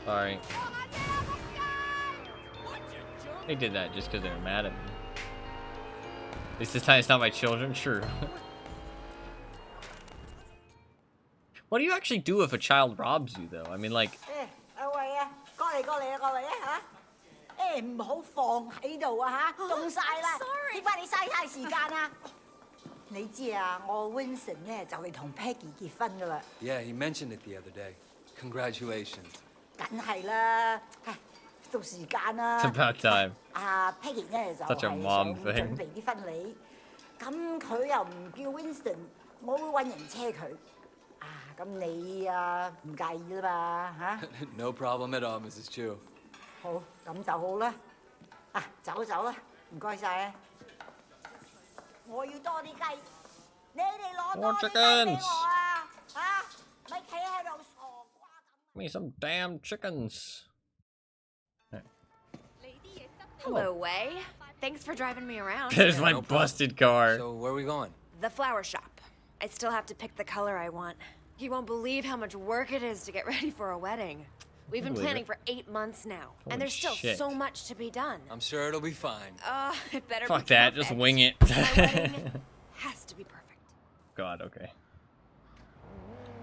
Sorry. They did that just because they were mad at me. At least this time it's not my children, sure. What do you actually do if a child robs you, though? I mean, like... Yeah, he mentioned it the other day. Congratulations. It's about time. Such a mom thing. No problem at all, Mrs. Chu. More chickens! Give me some damn chickens. Hello, Wei. Thanks for driving me around. There's my busted car. So where are we going? The flower shop. I still have to pick the color I want. You won't believe how much work it is to get ready for a wedding. We've been planning for 8 months now, and there's still so much to be done. I'm sure it'll be fine. It better Fuck be that, perfect. just wing it. My wedding has to be perfect. God, okay.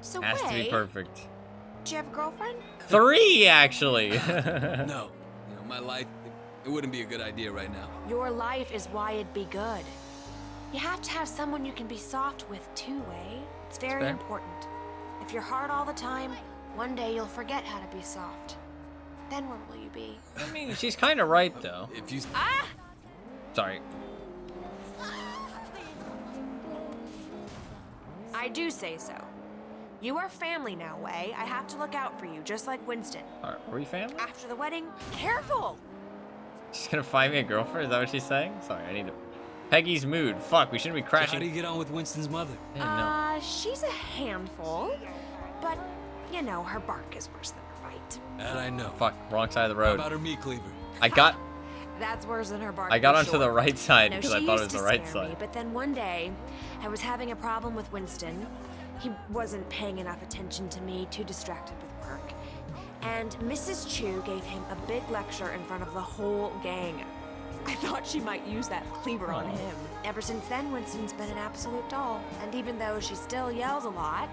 So Has to be Wei, perfect. do you have a girlfriend? 3, actually. No. You know, my life, it wouldn't be a good idea right now. Your life is why it'd be good. You have to have someone you can be soft with too, Wei. It's very fair. important. If you're hard all the time, one day you'll forget how to be soft. Then where will you be? I mean, she's kind of right, though. If you... Sorry. I do say so. You are family now, Wei. I have to look out for you, just like Winston. Alright, are we family? After the wedding, careful! She's gonna find me a girlfriend? Is that what she's saying? Sorry, I need to... Peggy's mood. Fuck, we shouldn't be How crashing. do you get on with Winston's mother? Yeah, She's a handful. But, you know, her bark is worse than her bite. That I know. no. Fuck, wrong side of the How road. about her meat cleaver? I got That's worse than her bark. I got for onto sure. the right side No, because she I thought it used was the to right scare me, side. but then one day, I was having a problem with Winston. He wasn't paying enough attention to me, too distracted with work. And Mrs. Chu gave him a big lecture in front of the whole gang. I thought she might use that cleaver on him. Ever since then, Winston's been an absolute doll. And even though she still yells a lot,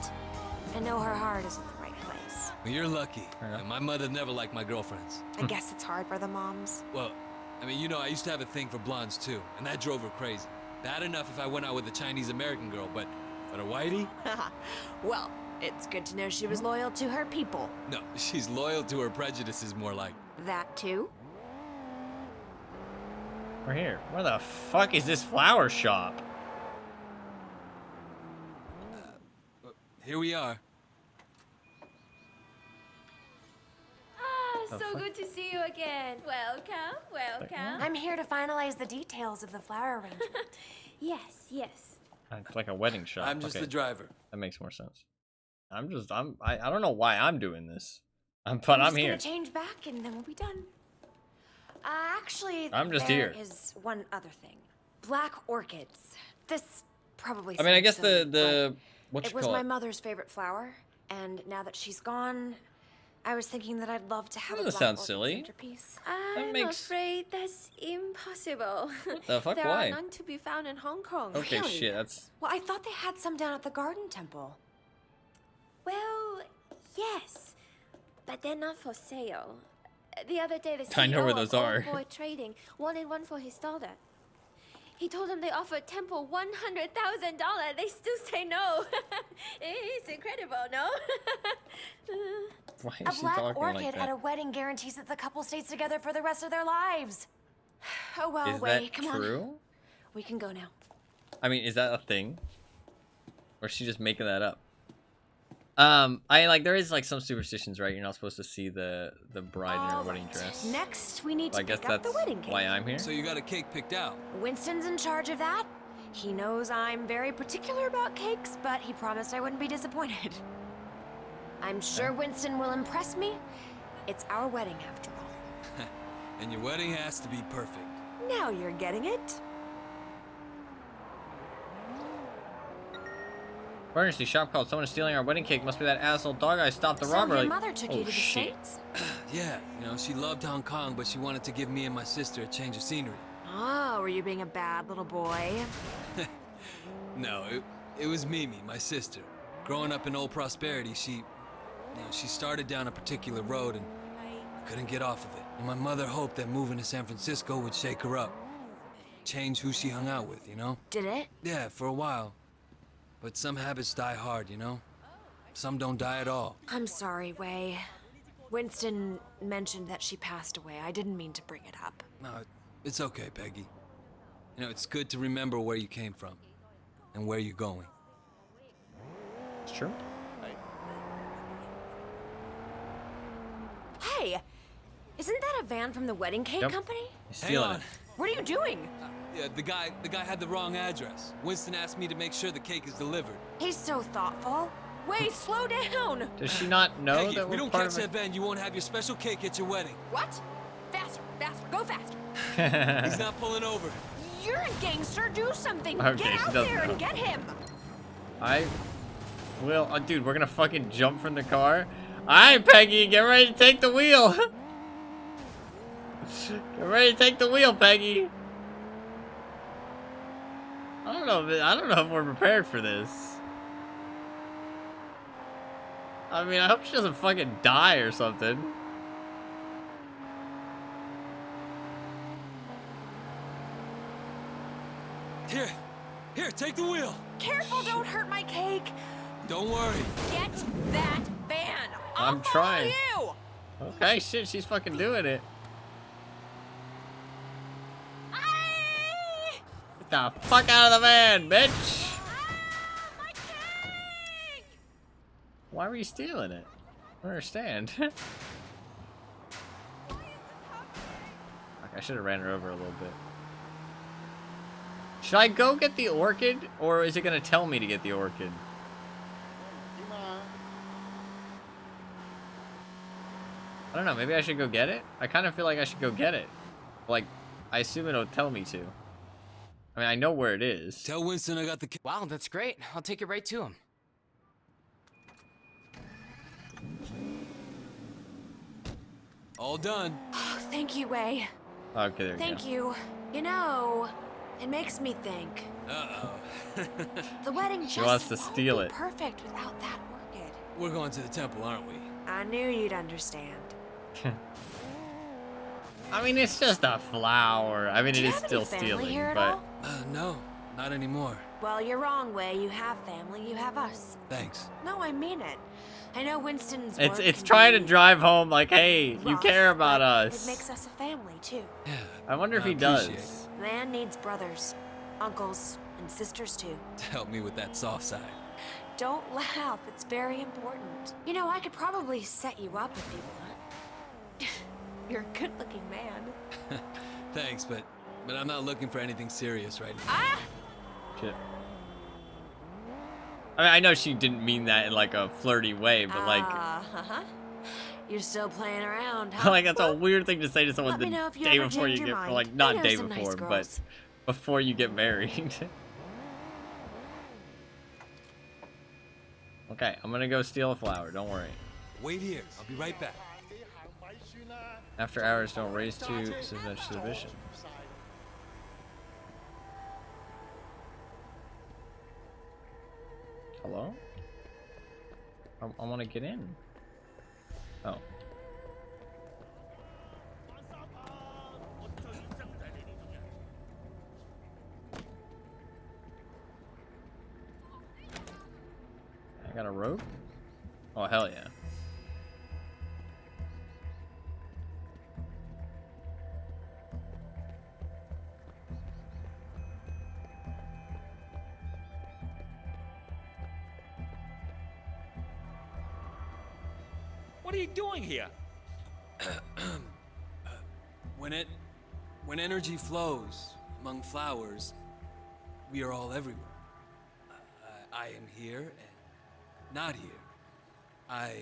I know her heart is in the right place. Well, you're lucky. And my mother never liked my girlfriends. I guess it's hard for the moms. Well, I mean, you know, I used to have a thing for blondes too, and that drove her crazy. Bad enough if I went out with a Chinese-American girl, but a whitey? Well, it's good to know she was loyal to her people. No, she's loyal to her prejudices more like. That too? We're here. Where the fuck is this flower shop? Here we are. Ah, so good to see you again. Welcome, welcome. I'm here to finalize the details of the flower arrangement. Yes, yes. It's like a wedding shop. I'm just Okay, the driver. that makes more sense. I don't know why I'm doing this. But I'm just here. gonna change back and then we'll be done. Actually, I'm just there here. is one other thing. Black orchids. This probably. I mean, I sounds guess silly, the what it you was call my it? mother's favorite flower, and now that she's gone, I was thinking that I'd love to have a Doesn't black sound orchid silly. centerpiece. I'm makes- afraid that's impossible. What the fuck? There Why? are none to be found in Hong Kong. Okay, Really? shit. That's Well, I thought they had some down at the garden temple. Well, yes, but they're not for sale. The other day, the CEO I know where of those Old are. Boy Trading wanted one for his daughter. He told them they offered Temple $100,000. They still say no. It's incredible, no? why A is she black talking orchid like at a that? wedding guarantees that the couple stays together for the rest of their lives. Oh well, Is wait, that come on. true? We can go now. I mean, is that a thing? Or is she just making that up? There is like some superstitions, right? You're not supposed to see the bride in her All wedding right. dress. Next, we need So I to guess pick up that's the wedding cake. why I'm here. So you got a cake picked out. Winston's in charge of that. He knows I'm very particular about cakes, but he promised I wouldn't be disappointed. I'm sure Winston will impress me. It's our wedding after all. And your wedding has to be perfect. Now you're getting it. Emergency, shop called. Someone is stealing our wedding cake. Must be that asshole dog I stopped the So robbery. your mother took you to the shit. States? Yeah, you know, she loved Hong Kong, but she wanted to give me and my sister a change of scenery. Oh, were you being a bad little boy? No, it was Mimi, my sister. Growing up in Old Prosperity, she started down a particular road and couldn't get off of it. And my mother hoped that moving to San Francisco would shake her up. Change who she hung out with, you know? Did it? Yeah, for a while. But some habits die hard, you know? Some don't die at all. I'm sorry, Wei. Winston mentioned that she passed away. I didn't mean to bring it up. No, it's okay, Peggy. You know, it's good to remember where you came from and where you're going. It's true. Hey, isn't that a van from the wedding cake company? He's Hang stealing on. it. What are you doing? Yeah, the guy had the wrong address. Winston asked me to make sure the cake is delivered. He's so thoughtful. Wei, slow down. Does she not know Peggy, that if we we're don't part catch of that van, you won't have your special cake at your wedding. What? Faster, faster, go faster. it? He's not pulling over. You're a gangster. Do something. Okay, Get she out doesn't there know. and get him. I will. Dude, we're gonna fucking jump from the car. Alright, Peggy, get ready to take the wheel. Get ready to take the wheel, Peggy. I don't know if we're prepared for this. I mean, I hope she doesn't fucking die or something. Here, take the wheel. Careful, don't hurt my cake. Don't worry. Get that van. I'm I'll trying. follow you. Okay, shit, she's fucking doing it. Aye! Get the fuck out of the van, bitch! My cake! Why were you stealing it? I don't understand. Fuck, I should have ran her over a little bit. Should I go get the orchid, or is it gonna tell me to get the orchid? I don't know, maybe I should go get it? I kind of feel like I should go get it. Like, I assume it'll tell me to. I mean, I know where it is. Tell Winston I got the cake. Wow, that's great. I'll take it right to him. All done. Oh, thank you, Wei. Okay, there we Thank go. you. You know, it makes me think. Uh-oh. The wedding just wants to steal won't it. be perfect without that orchid. We're going to the temple, aren't we? I knew you'd understand. I mean, it's just a flower. I mean, Do it you is have still any family stealing, here at but all? No, not anymore. Well, you're wrong, Wei. You have family. You have us. Thanks. No, I mean it. I know Winston's it's work it's can trying to be drive home like, hey, you rough, care about but us. It makes us a family, too. Yeah. I wonder if I he does. appreciate Man needs brothers, uncles, and sisters, too. To help me with that soft side. Don't laugh. It's very important. You know, I could probably set you up if you want. You're a good-looking man. Thanks, but I'm not looking for anything serious right now. Ah! Shit. I mean, I know she didn't mean that in like a flirty way, but like, Uh-huh. You're still playing around, huh? like that's a weird thing to say to someone Let the me know if you day ever before you change get, your mind. like I not know day some nice before, but girls. before you get married. Okay, I'm gonna go steal a flower. Don't worry. Wait here. I'll be right back. After hours, don't raise to suspicion. Hello? I want to get in. Oh. I got a rope? Oh, hell yeah. What are you doing here? When energy flows among flowers, we are all everywhere. I am here and not here. I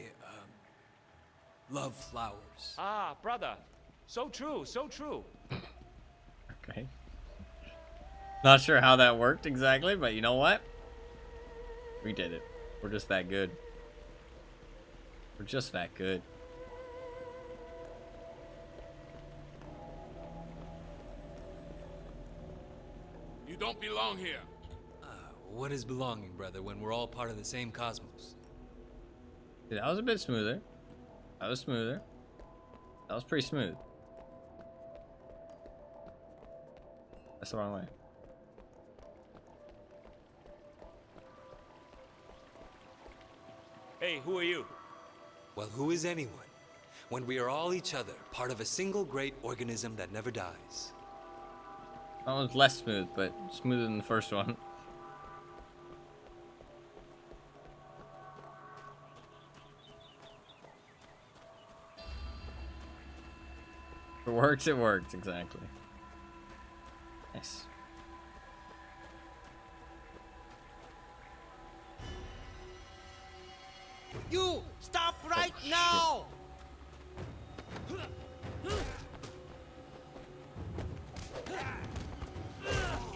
love flowers. Ah, brother. So true, so true. Okay. Not sure how that worked exactly, but you know what? We did it. We're just that good. We're just that good. You don't belong here. What is belonging, brother, when we're all part of the same cosmos? See, that was a bit smoother. That was smoother. That was pretty smooth. That's the wrong way. Hey, who are you? Well, who is anyone when we are all each other, part of a single great organism that never dies? That one was less smooth, but smoother than the first one. If it works, it works, exactly. Nice. You stop right shit. now!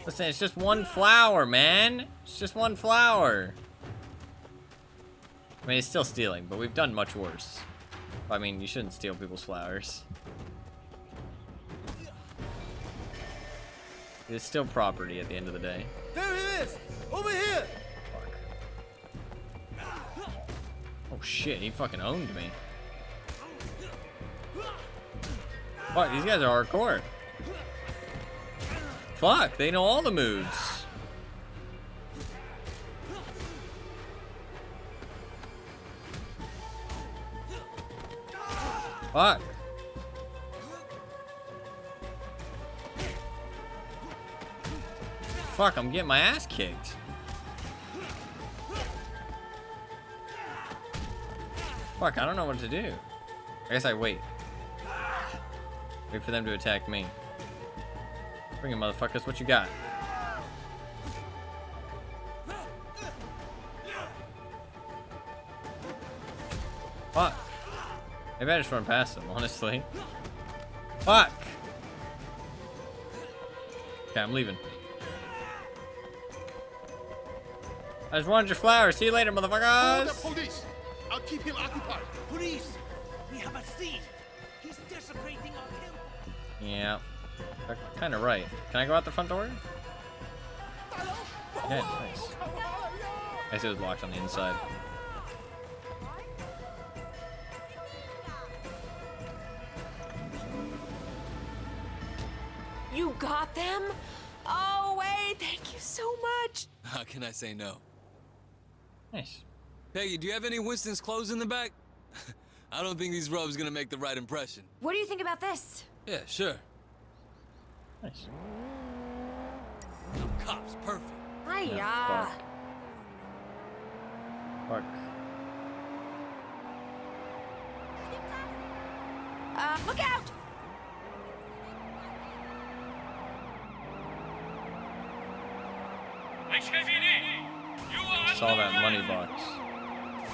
Listen, it's just one flower, man. It's just one flower. I mean, it's still stealing, but we've done much worse. I mean, you shouldn't steal people's flowers. It's still property at the end of the day. There he is! Over here! Oh shit, he fucking owned me. Fuck, these guys are hardcore. Fuck, they know all the moves. Fuck. Fuck, I'm getting my ass kicked. Fuck, I don't know what to do. I guess I wait. Wait for them to attack me. Bring it, motherfuckers. What you got? Fuck. Maybe I just run past them, honestly. Fuck. Okay, I'm leaving. I just wanted your flowers. See you later, motherfuckers. The police. I'll keep him occupied. Police! We have a thief! He's desecrating our temple! Yeah. They're kind of right. Can I go out the front door? Yeah, nice. I guess it was locked on the inside. You got them? Oh, wait, thank you so much. How can I say no? Nice. Peggy, do you have any Winston's clothes in the back? I don't think these robes gonna make the right impression. What do you think about this? Yeah, sure. Nice. No cops, perfect. Hiya. Yeah, fuck. Look out! Saw that money box.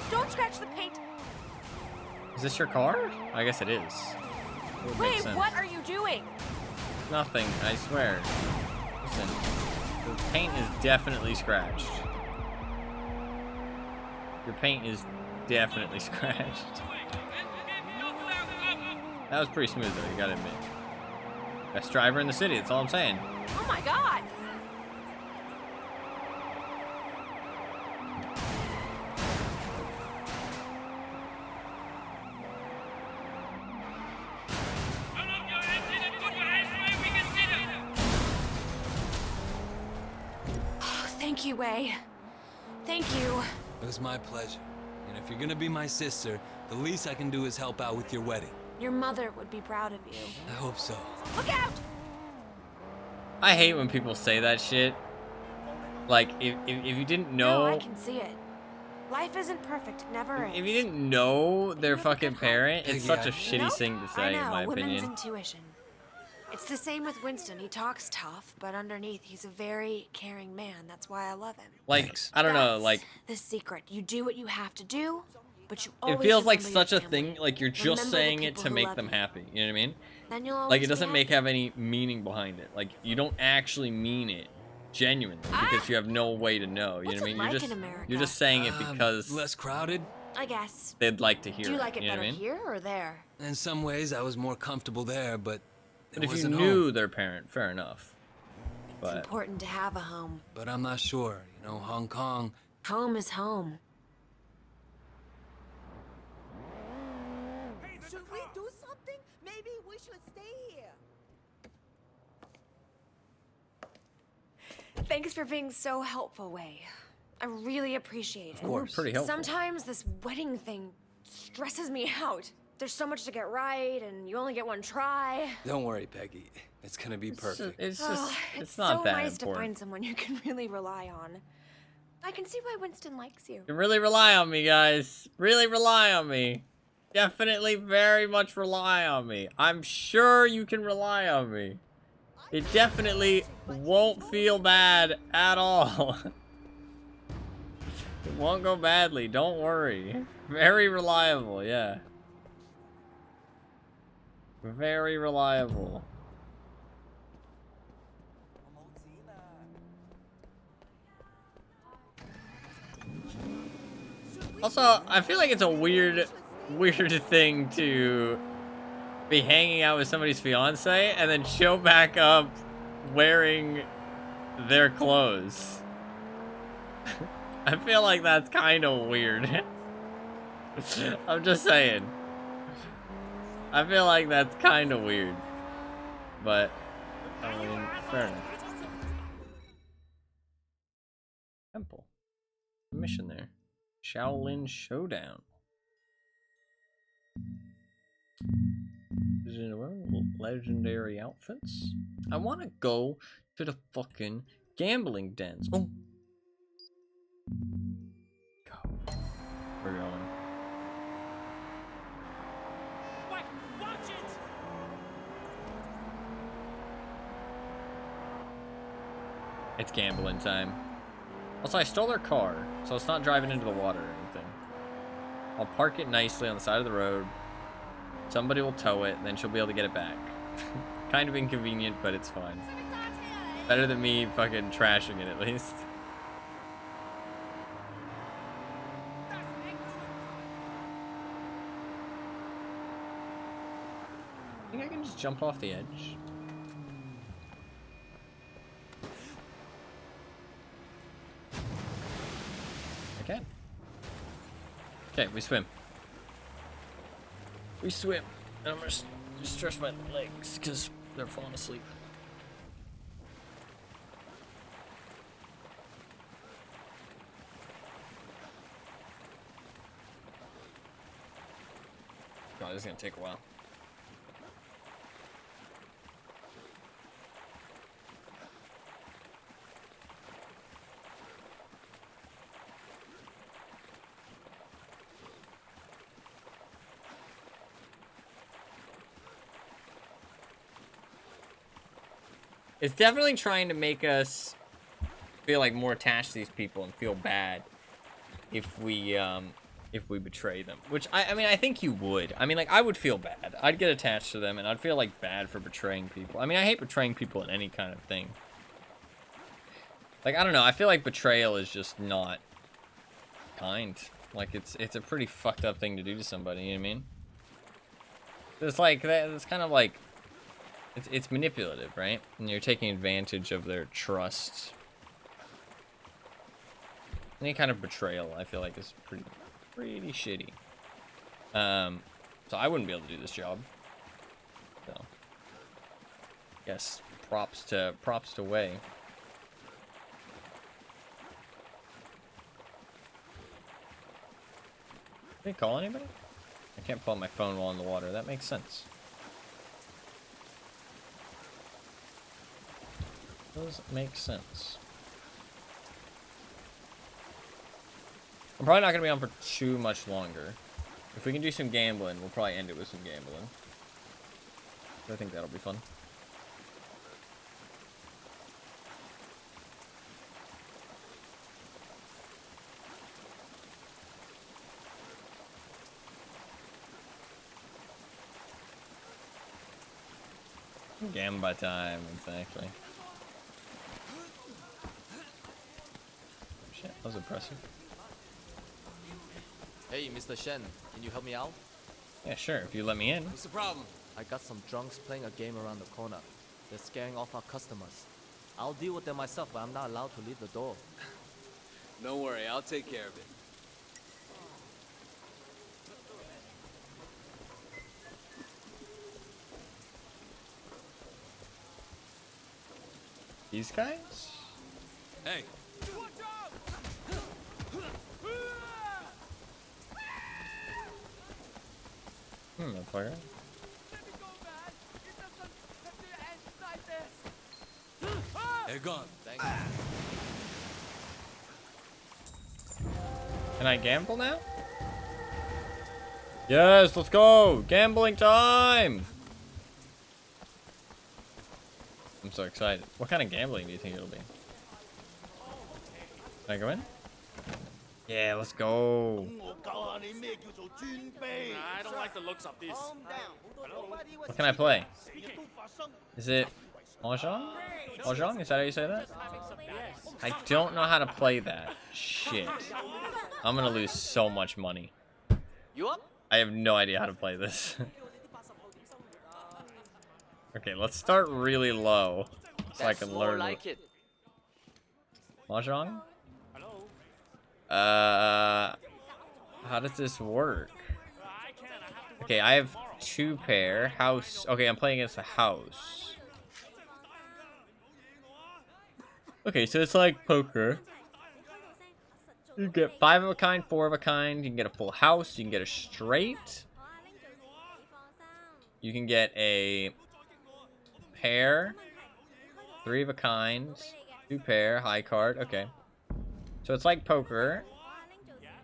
Don't scratch the paint. Is this your car? I guess it is. It would make Wait, sense. what are you doing? Nothing, I swear. Listen, the paint is definitely scratched. Your paint is definitely scratched. That was pretty smooth though, you gotta admit. Best driver in the city, that's all I'm saying. Oh my god! Thank you, Wei. Thank you. It was my pleasure. And if you're gonna be my sister, the least I can do is help out with your wedding. Your mother would be proud of you. I hope so. Look out! I hate when people say that shit. Like, if you didn't know... No, I can see it. Life isn't perfect. It never is. If you didn't know their Even fucking at home. parent, it's such a Nope. shitty thing to I say, know, in my women's opinion. intuition. It's the same with Winston. He talks tough, but underneath, he's a very caring man. That's why I love him. Like, Thanks. I don't know, That's like, the secret. You do what you have to do, but you it always feels like remember your such a family. thing, like you're just Remember the saying it people to who make love them you. happy, you know what I mean? Then you'll always Like, it be doesn't happy. have any meaning behind it. Like, you don't actually mean it. genuinely, because you have no way to know. You know What's what I mean? it like You're in just America? you're just saying it because Less crowded. I guess. they'd like to hear Do you it. like it You know better what I mean? here or there? In some ways, I was more comfortable there, but But it if you wasn't knew home. their parent, fair enough. It's But important to have a home. But I'm not sure. You know, Hong Kong. Home is home. Should we do something? Maybe we should stay here. Thanks for being so helpful, Wei. I really appreciate it. of course, pretty helpful. Sometimes this wedding thing stresses me out. There's so much to get right, and you only get one try. Don't worry, Peggy. It's gonna be perfect. It's Oh, just it's not so that nice to important. find someone you can really rely on. I can see why Winston likes you. You can really rely on me, guys. Really rely on me. Definitely very much rely on me. I'm sure you can rely on me. It definitely won't feel bad at all. It won't go badly, don't worry. Very reliable, yeah. Very reliable. Also, I feel like it's a weird thing to be hanging out with somebody's fiance and then show back up wearing their clothes. I feel like that's kind of weird. I'm just saying. I feel like that's kind of weird. But, I mean, fair enough. Temple. Mission there. Shaolin Showdown. Legendary outfits. I want to go to the fucking gambling dens. Oh. Go. We're going. Wait, watch it! It's gambling time. Also, I stole their car, so it's not driving into the water or anything. I'll park it nicely on the side of the road. Somebody will tow it, and then she'll be able to get it back. Kind of inconvenient, but it's fine. Better than me fucking trashing it, at least. I think I can just jump off the edge. I can. Okay, we swim. We swim. And I'm gonna stretch my legs because they're falling asleep. God, this is gonna take a while. It's definitely trying to make us feel like more attached to these people and feel bad if we betray them. Which I mean, I think you would. I mean, like, I would feel bad. I'd get attached to them and I'd feel like bad for betraying people. I mean, I hate betraying people in any kind of thing. Like, I don't know. I feel like betrayal is just not kind. Like, it's a pretty fucked up thing to do to somebody. You know what I mean? It's like it's kind of like. It's manipulative, right? And you're taking advantage of their trust. Any kind of betrayal, I feel like, is pretty shitty. So I wouldn't be able to do this job. So, yes, props to Wei. Did I call anybody? I can't pull out my phone while in the water. That makes sense. Does make sense. I'm probably not going to be on for too much longer. If we can do some gambling, we'll probably end it with some gambling. I think that'll be fun. Gamba time, exactly. That was impressive. Hey, Mr. Shen, can you help me out? Yeah, sure, if you let me in. What's the problem? I got some drunks playing a game around the corner. They're scaring off our customers. I'll deal with them myself, but I'm not allowed to leave the door. Don't worry, I'll take care of it. These guys? Hey, Motherfucker. they're gone. Thank you. Can I gamble now? Yes, let's go! Gambling time! I'm so excited. What kind of gambling do you think it'll be? Can I go in? Yeah, let's go. I don't like the looks of this. What can I play? Is it Mahjong? Mahjong? Is that how you say that? I don't know how to play that. Shit. I'm gonna lose so much money. You up? I have no idea how to play this. Okay, let's start really low so I That's can more learn. like it. Mahjong? Hello? How does this work? I can't. I have to Okay, I have 2 pair. House. Okay, I'm playing against a house. Okay, so it's like poker. You get 5 of a kind, 4 of a kind. You can get a full house. You can get a straight. You can get a pair, 3 of a kind, 2 pair, high card. Okay. So it's like poker,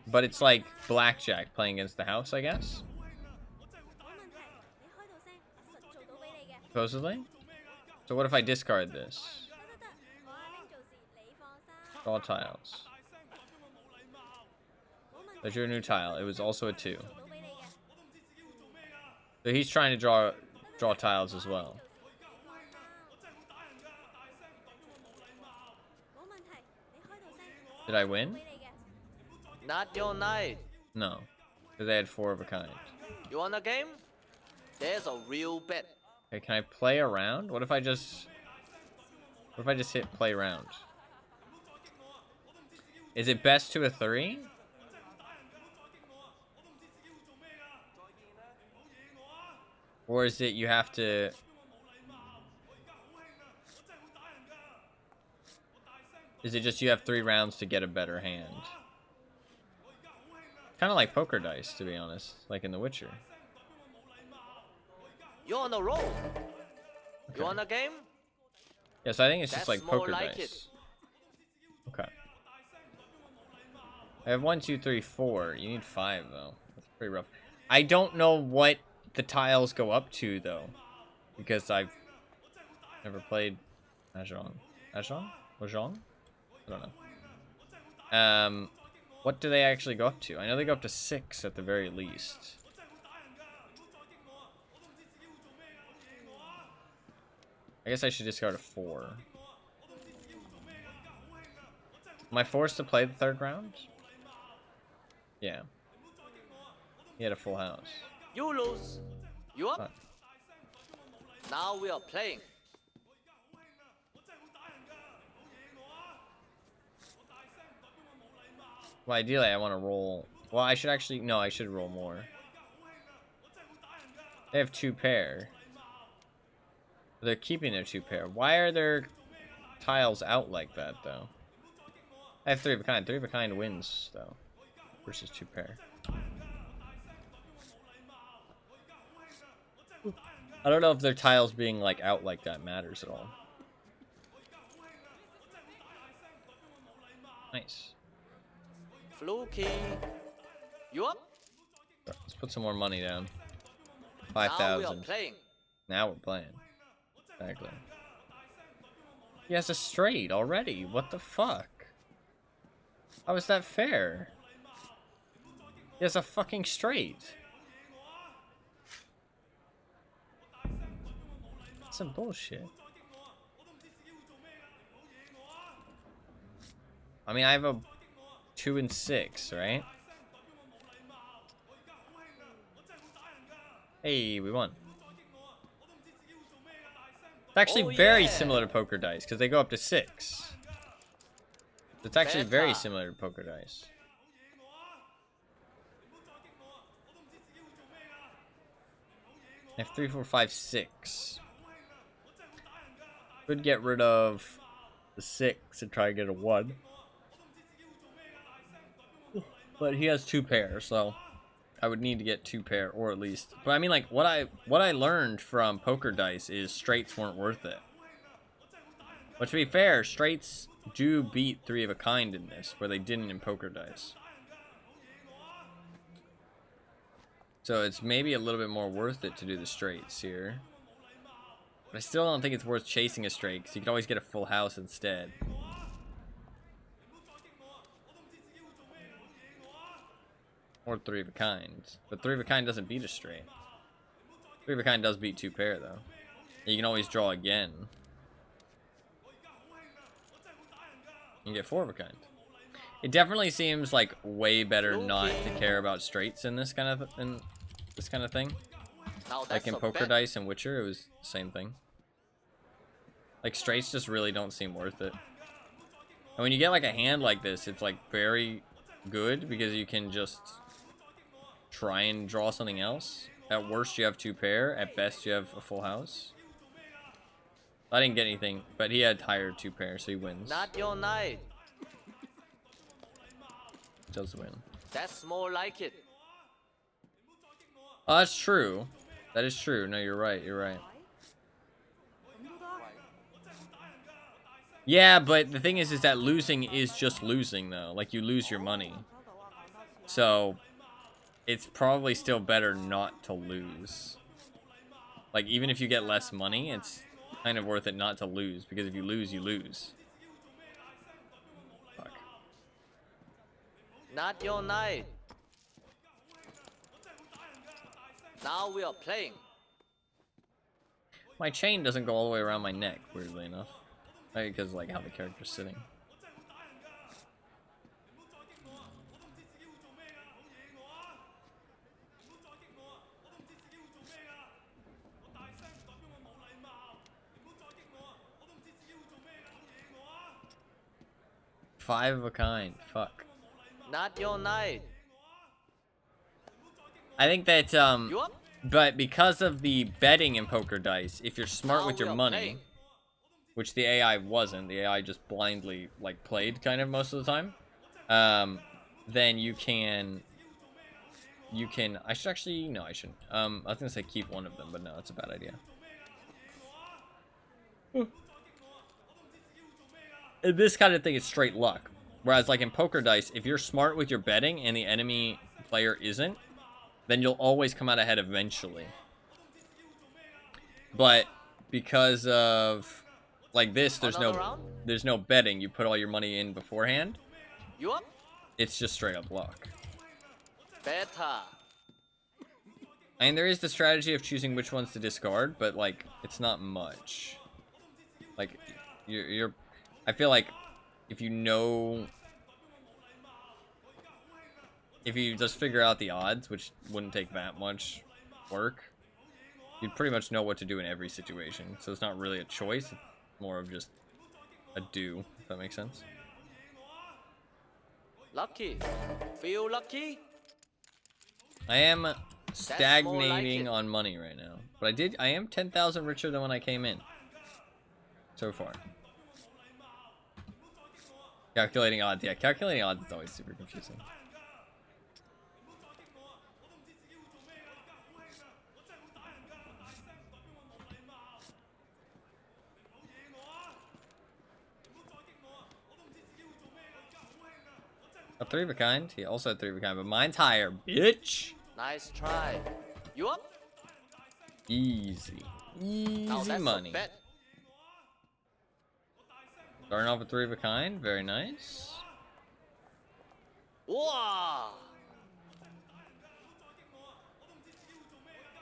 but it's like blackjack playing against the house, I guess. Supposedly. So what if I discard this? Draw tiles. I drew a new tile. It was also a 2. So he's trying to draw tiles as well. Did I win? Not your night. No. Because they had 4 of a kind. You want a game? There's a real bet. Okay, can I play around? What if I just hit play round? Is it best to a 3? Or is it you have to... Is it just you have 3 rounds to get a better hand? Kind of like poker dice, to be honest. Like in The Witcher. You're on a roll. Okay. You want a game? Yes, I think it's That's just like more poker like dice. Okay. I have 1, 2, 3, 4. You need 5 though. That's pretty rough. I don't know what the tiles go up to though, because I've never played Mahjong. Mahjong? Mahjong? I don't know. What do they actually go up to? I know they go up to 6 at the very least. I guess I should discard a 4. Am I forced to play the 3rd round? Yeah. He had a full house. You lose. You up? Huh. Now we are playing. Well, ideally, I want to roll. Well, I should actually. No, I should roll more. They have 2 pair. They're keeping their 2 pair. Why are their tiles out like that, though? I have 3 of a kind. 3 of a kind wins, though. Versus 2 pair. I don't know if their tiles being, like, out like that matters at all. Nice. Fluky. You up? Let's put some more money down. Now we are 5,000. playing. Now we're playing. Exactly. He has a straight already. What the fuck? How is that fair? He has a fucking straight. That's some bullshit. I mean, I have a 2 and 6, right? Hey, we won. It's actually very similar to poker dice because they go up to 6. It's actually very similar to poker dice. I have 3, 4, 5, 6. Could get rid of the 6 and try to get a 1. But he has 2 pairs, so I would need to get 2 pair, or at least. But I mean, like, what I learned from poker dice is straights weren't worth it. But to be fair, straights do beat 3 of a kind in this, where they didn't in poker dice. So it's maybe a little bit more worth it to do the straights here. But I still don't think it's worth chasing a straight, because you could always get a full house instead. Or 3 of a kind. But 3 of a kind doesn't beat a straight. 3 of a kind does beat 2 pair, though. You can always draw again. You can get 4 of a kind. It definitely seems like way better not to care about straights in this kind of thing. Like in poker dice and Witcher, it was the same thing. Like straights just really don't seem worth it. And when you get like a hand like this, it's like very good because you can just try and draw something else. At worst, you have 2 pair. At best, you have a full house. I didn't get anything, but he had higher 2 pair, so he wins. Not your night. Does win. That's more like it. Oh, that's true. That is true. No, you're right. You're right. Yeah, but the thing is that losing is just losing, though. Like, you lose your money. So, it's probably still better not to lose. Like, even if you get less money, it's kind of worth it not to lose. Because if you lose, you lose. Fuck. Not your night. Now we are playing. My chain doesn't go all the way around my neck, weirdly enough. Maybe because, like, how the character's sitting. Five of a kind. Fuck. Not your night. I think that, but because of the betting in poker dice, if you're smart with your money, which the AI wasn't, the AI just blindly, like, played kind of most of the time, then you can, I should actually, no, I shouldn't. I was gonna say keep one of them, but no, it's a bad idea. In this kind of thing, it's straight luck. Whereas, like, in poker dice, if you're smart with your betting and the enemy player isn't, then you'll always come out ahead eventually. But because of like this, there's no betting. You put all your money in beforehand. You up? It's just straight up luck. Better. I mean, there is the strategy of choosing which ones to discard, but like it's not much. Like you're I feel like if you know, if you just figure out the odds, which wouldn't take that much work, you'd pretty much know what to do in every situation. So it's not really a choice, it's more of just a do, if that makes sense. Lucky. Feel lucky? I am stagnating on money right now. But I am 10,000 richer than when I came in. So far. Calculating odds. Yeah, calculating odds is always super confusing. A 3 of a kind? He also had 3 of a kind, but mine's higher, bitch! Nice try. You up? Easy. Easy money. Starting off with 3 of a kind, very nice. Wow!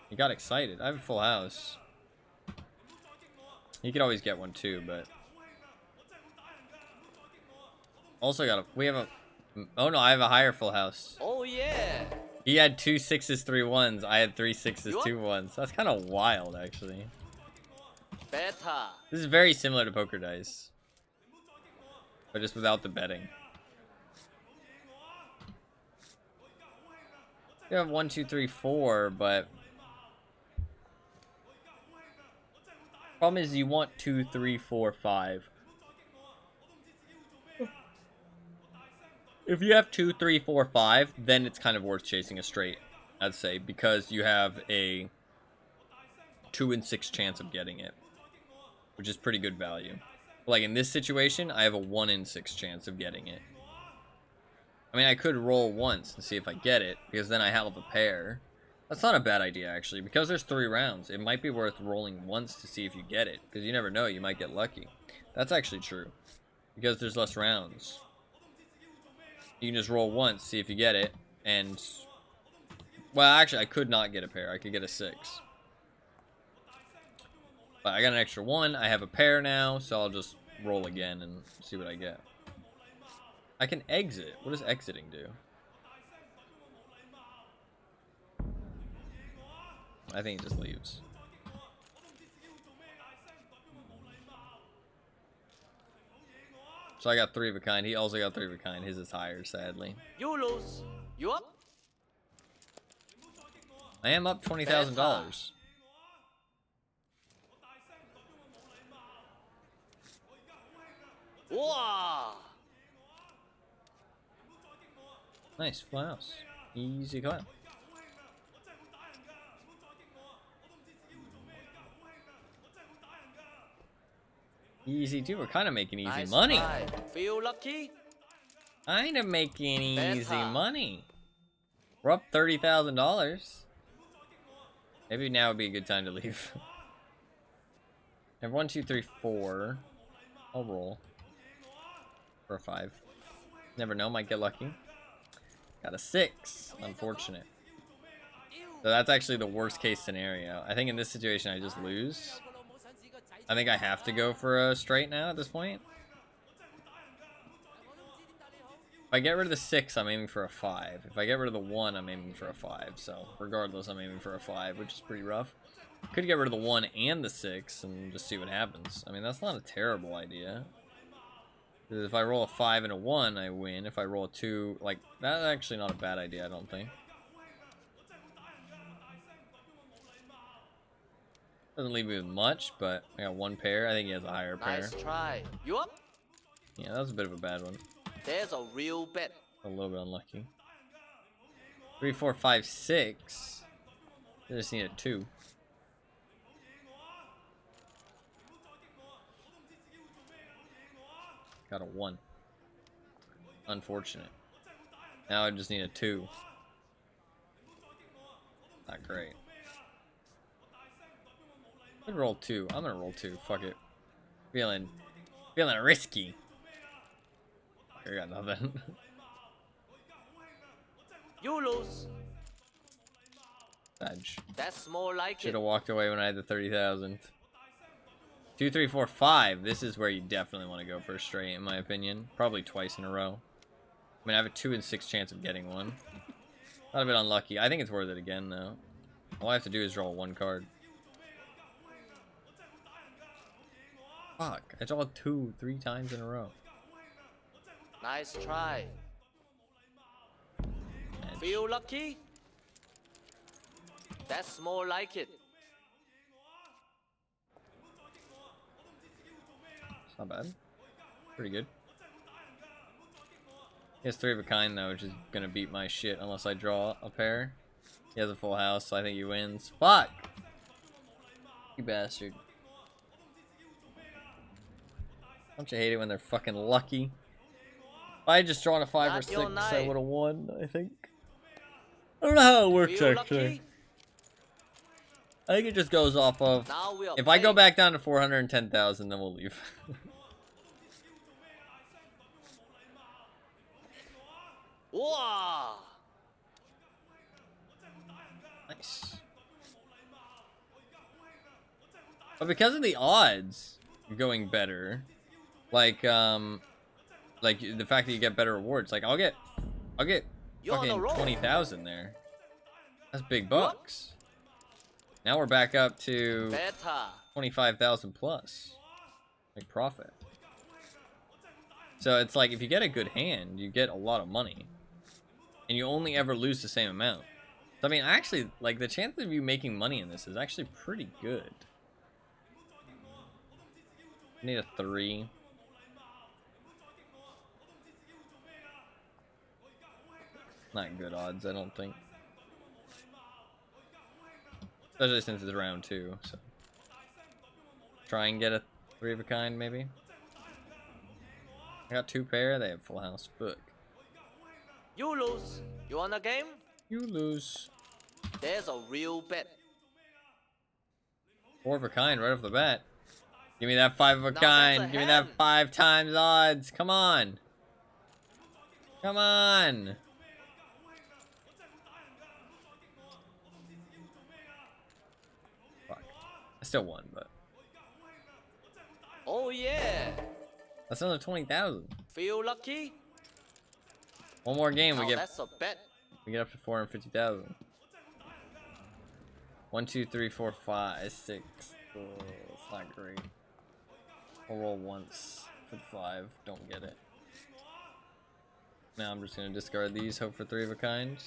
He got excited. I have a full house. He could always get one too, but also we have a Oh no, I have a higher full house. Oh yeah. He had 2 6s, 3 1s. I had 3 6s, 2 1s. That's kind of wild, actually. Beta. This is very similar to poker dice, but just without the betting. You have 1 2 3 4, but problem is you want 2 3 4 5. If you have 2 3 4 5, then it's kind of worth chasing a straight, I'd say, because you have a 2 in 6 chance of getting it, which is pretty good value. Like in this situation, I have a 1 in 6 chance of getting it. I mean, I could roll once and see if I get it, because then I have a pair. That's not a bad idea, actually. Because there's 3 rounds, it might be worth rolling once to see if you get it, because you never know, you might get lucky. That's actually true, because there's less rounds. You can just roll once, see if you get it, and... Well, actually, I could not get a pair. I could get a 6. But I got an extra 1. I have a pair now, so I'll just roll again and see what I get. I can exit. What does exiting do? I think it just leaves. So I got 3 of a kind. He also got 3 of a kind. His is higher, sadly. You lose. You up? I am up $20,000. Wow. Nice, full house. Easy climb. Easy too. We're kind of making easy Nice money. try. Feel lucky? Kind of making easy Better. money. We're up $30,000. Maybe now would be a good time to leave. I have 1 2 3 4. I'll roll for a 5. Never know, might get lucky. Got a 6. Unfortunate. So that's actually the worst case scenario. I think in this situation I just lose. I think I have to go for a straight now at this point. If I get rid of the 6, I'm aiming for a 5. If I get rid of the 1, I'm aiming for a 5. So regardless, I'm aiming for a 5, which is pretty rough. Could get rid of the 1 and the 6 and just see what happens. I mean, that's not a terrible idea. If I roll a 5 and a 1, I win. If I roll a 2, like, that's actually not a bad idea, I don't think. Doesn't leave me with much, but I got 1 pair. I think he has a higher pair. Nice try. You up? Yeah, that was a bit of a bad one. There's a real bet. A little bit unlucky. 3, 4, 5, 6. I just need a 2. Got a 1. Unfortunate. Now I just need a 2. Not great. I'm gonna roll 2. I'm gonna roll 2. Fuck it. Feeling risky. I got nothing. You lose. Badge. That's more like Should it. have walked away when I had the 30,000. 2, 3, 4, 5. This is where you definitely want to go for a straight, in my opinion. Probably twice in a row. I mean, I have a 2 in 6 chance of getting one. Not a bit unlucky. I think it's worth it again, though. All I have to do is draw 1 card. Fuck. I draw 2 3 times in a row. Nice try. Edge. Feel lucky? That's more like it. It's not bad. Pretty good. He has 3 of a kind, though, which is gonna beat my shit unless I draw a pair. He has a full house, so I think he wins. Fuck! You bastard. Don't you hate it when they're fucking lucky? If I had just drawn a 5 or Not 6, your I night. would have won, I think. I don't know how it works, Feel actually. lucky? I think it just goes off of... Now we'll If I go play. back down to 410,000, then we'll leave. Wow. Nice. But because of the odds going better, like the fact that you get better rewards, like I'll get I'll get You're on a fucking roll. 20,000 there. That's big bucks. Now we're back up to Better. 25,000 plus. Like profit. So it's like if you get a good hand, you get a lot of money. And you only ever lose the same amount. So I mean, actually, like the chance of you making money in this is actually pretty good. I need a 3. Not good odds, I don't think. Especially since it's round 2, so. Try and get a 3 of a kind, maybe. I got 2 pair, they have full house. Book. You lose. You want a game? You lose. There's a real bet. 4 of a kind right off the bat. Give me that 5 of a Now kind. that's a Give me that hand. 5 times odds. Come on. Come on. Fuck. I still won, but Oh yeah. that's another 20,000. Feel lucky? One more game, we Now get that's a bet. up to 450,000. 1, 2, 3, 4, 5, 6. Oh, it's not great. I'll roll once for the 5. Don't get it. Now I'm just gonna discard these. Hope for 3 of a kind.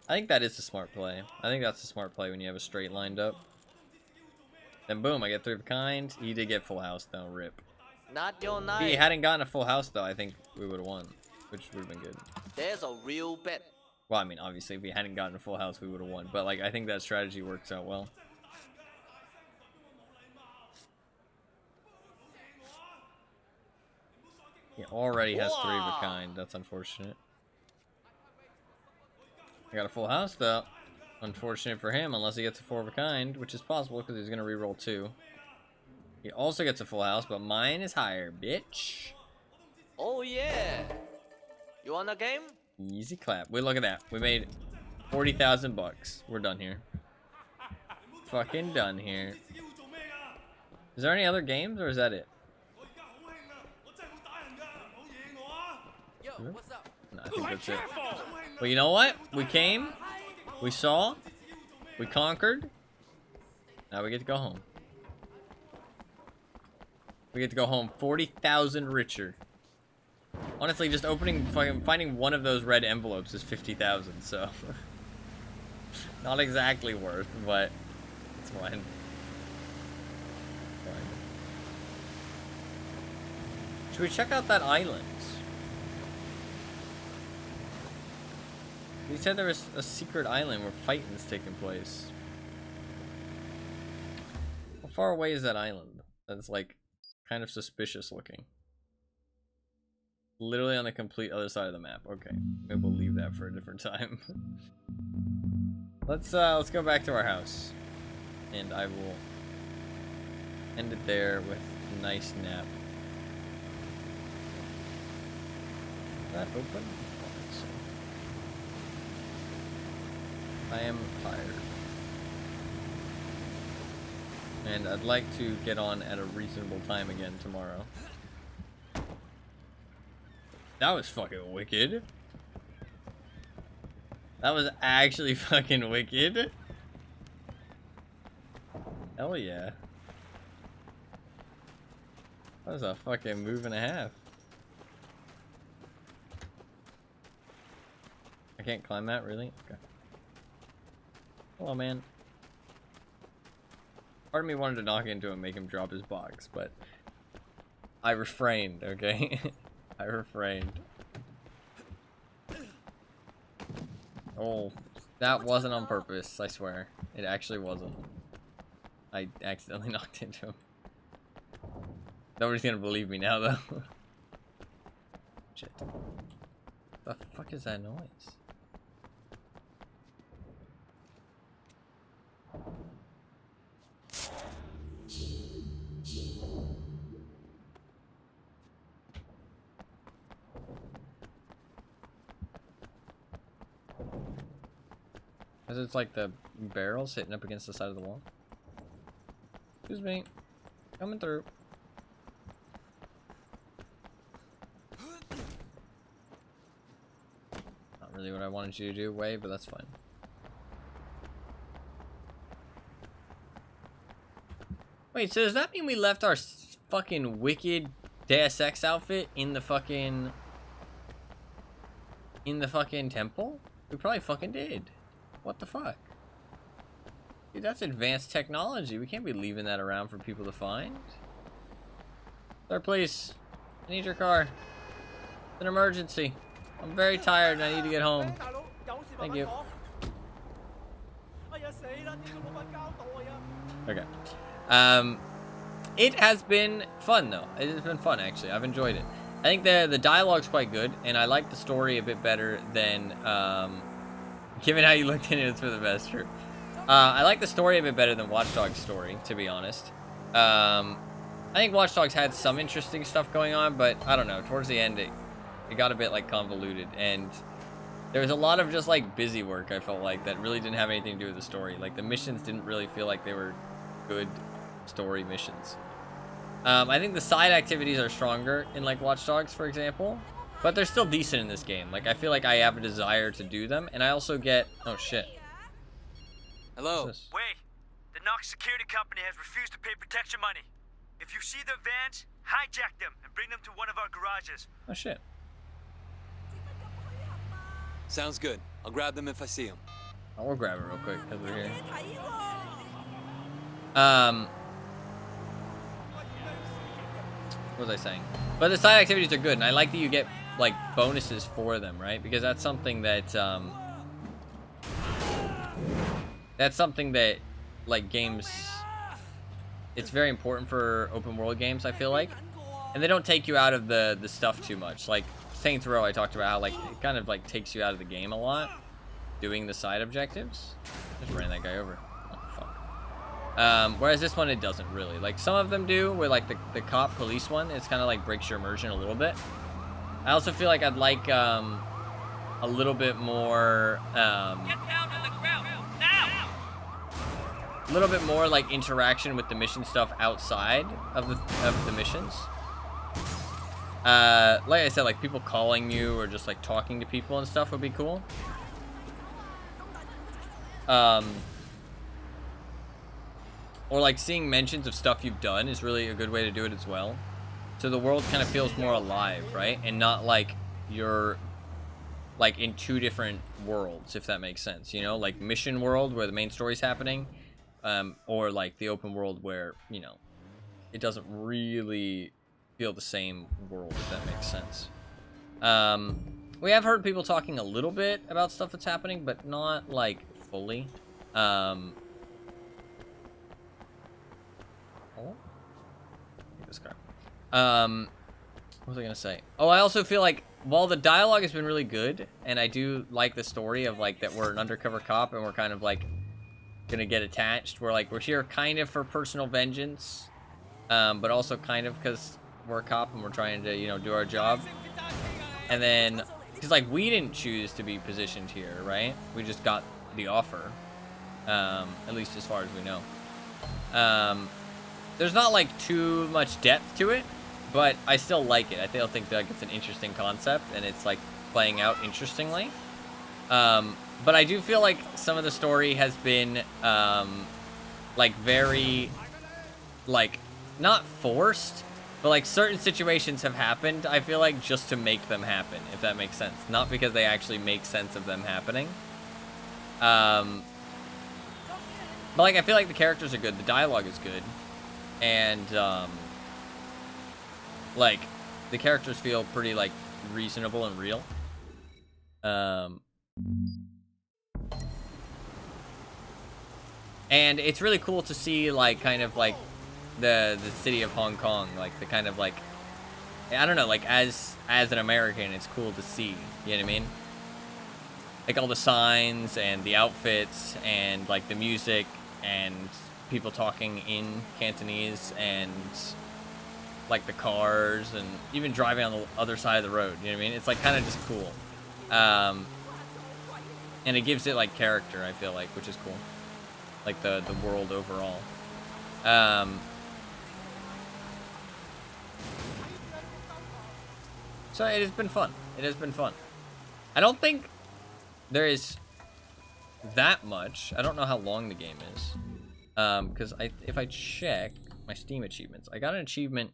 I think that is a smart play. I think that's a smart play when you have a straight lined up. Then boom, I get 3 of a kind. He did get full house though. Rip. Not your If night. he hadn't gotten a full house though, I think we would have won, which would have been good. There's a real bet. Well, I mean, obviously, if we hadn't gotten a full house, we would have won. But like, I think that strategy works out well. He already has 3 of a kind. That's unfortunate. I got a full house though. Unfortunate for him, unless he gets a 4 of a kind, which is possible because he's gonna reroll 2. He also gets a full house, but mine is higher, bitch. Oh yeah. You want a game? Easy clap. Wait, look at that. We made 40,000 bucks. We're done here. Fucking done here. Is there any other games, or is that it? Yo, what's up? No, I think that's it. Well, you know what? We came, we saw, we conquered. Now we get to go home. We get to go home 40,000 richer. Honestly, just finding one of those red envelopes is 50,000, so not exactly worth, but it's fine. Should we check out that island? He said there was a secret island where fighting's taking place. How far away is that island? That's like kind of suspicious looking. Literally on the complete other side of the map. Okay, maybe we'll leave that for a different time. Let's go back to our house, and I will end it there with a nice nap. Is that open? I am tired. And I'd like to get on at a reasonable time again tomorrow. That was fucking wicked. That was actually fucking wicked. Hell yeah. That was a fucking move and a half. I can't climb that, really? Okay. Hello, man. Part of me wanted to knock into him and make him drop his box, but I refrained, okay? I refrained. Oh, that wasn't on purpose, I swear. It actually wasn't. I accidentally knocked into him. Nobody's gonna believe me now, though. Shit. The fuck is that noise? Because it's like the barrels hitting up against the side of the wall. Excuse me. Coming through. really what I wanted you to do, Way, but that's fine. Wait, so does that mean we left our fucking wicked Deus Ex outfit in the fucking temple? We probably fucking did. What the fuck? Dude, that's advanced technology. We can't be leaving that around for people to find. Sir, please. I need your car. It's an emergency. I'm very tired and I need to get home. Thank you. Okay. It has been fun though. It has been fun actually. I've enjoyed it. I think the dialogue's quite good, and I like the story a bit better than given how you looked at it, it's for the best. True. I like the story a bit better than Watch Dogs' story, to be honest. I think Watch Dogs had some interesting stuff going on, but I don't know. Towards the end, it got a bit like convoluted, and there was a lot of just like busy work. I felt like that really didn't have anything to do with the story. Like the missions didn't really feel like they were good story missions. I think the side activities are stronger in like Watch Dogs, for example, but they're still decent in this game. Like I feel like I have a desire to do them, and I also get oh shit. Hello. Wait, the Knox security company has refused to pay protection money. If you see their vans, hijack them and bring them to one of our garages. Oh shit. Sounds good. I'll grab them if I see them. We'll grab it real quick because we're here. What was I saying? But the side activities are good, and I like that you get like bonuses for them, right? Because that's something that like games, it's very important for open world games, I feel like, and they don't take you out of the stuff too much. Like Saints Row, I talked about how like it kind of like takes you out of the game a lot, doing the side objectives. Just ran that guy over. Oh fuck. Whereas this one, it doesn't really. Like some of them do, where like the cop police one, it's kind of like breaks your immersion a little bit. I also feel like I'd like a little bit more Get down on the ground now! a little bit more like interaction with the mission stuff outside of the missions. Like I said, like people calling you or just like talking to people and stuff would be cool. Or like seeing mentions of stuff you've done is really a good way to do it as well. So the world kind of feels more alive, right? And not like you're like in two different worlds, if that makes sense, you know? Like mission world where the main story's happening, or like the open world where, you know, it doesn't really feel the same world, if that makes sense. We have heard people talking a little bit about stuff that's happening, but not like fully. This car. What was I gonna say? Oh, I also feel like while the dialogue has been really good, and I do like the story of like that we're an undercover cop and we're kind of like gonna get attached. We're here kind of for personal vengeance, but also kind of because we're a cop and we're trying to, you know, do our job. And then, because like we didn't choose to be positioned here, right? We just got the offer, at least as far as we know. There's not like too much depth to it, but I still like it. I still think that it's an interesting concept and it's like playing out interestingly. But I do feel like some of the story has been like very like not forced, but like certain situations have happened, I feel like, just to make them happen, if that makes sense. Not because they actually make sense of them happening. But like I feel like the characters are good, the dialogue is good. And like the characters feel pretty like reasonable and real. And it's really cool to see like kind of like the city of Hong Kong, like the kind of like, I don't know, like as an American, it's cool to see, you know what I mean? Like all the signs and the outfits and like the music and people talking in Cantonese and like the cars and even driving on the other side of the road, you know what I mean? It's like kind of just cool. And it gives it like character, I feel like, which is cool. Like the world overall. So it has been fun. It has been fun. I don't think there is that much. I don't know how long the game is. Because if I check my Steam achievements, I got an achievement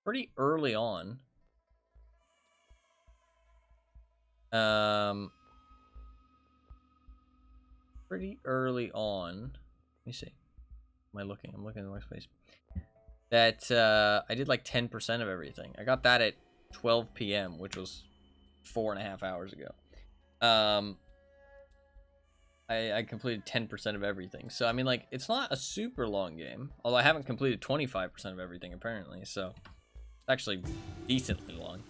pretty early on. Pretty early on. Let me see. Am I looking? I'm looking in the workspace. That I did like 10% of everything. I got that at 12 p.m., which was 4.5 hours ago. I completed 10% of everything. So, I mean, like, it's not a super long game. Although I haven't completed 25% of everything, apparently. So, it's actually decently long.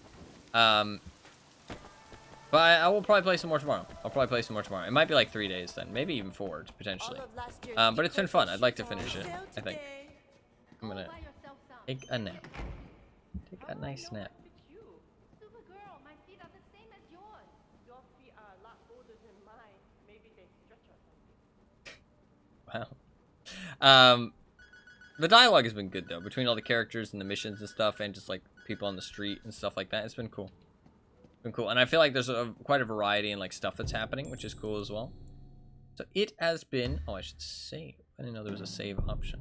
But I will probably play some more tomorrow. I'll probably play some more tomorrow. It might be like 3 days then. Maybe even 4, potentially. But it's been fun. I'd like to finish it, I think. I'm gonna take a nap. Take a nice nap. Wow. The dialogue has been good though, between all the characters and the missions and stuff, and just like people on the street and stuff like that. It's been cool. It's been cool, and I feel like there's quite a variety in like stuff that's happening, which is cool as well. So it has been. Oh, I should save. I didn't know there was a save option.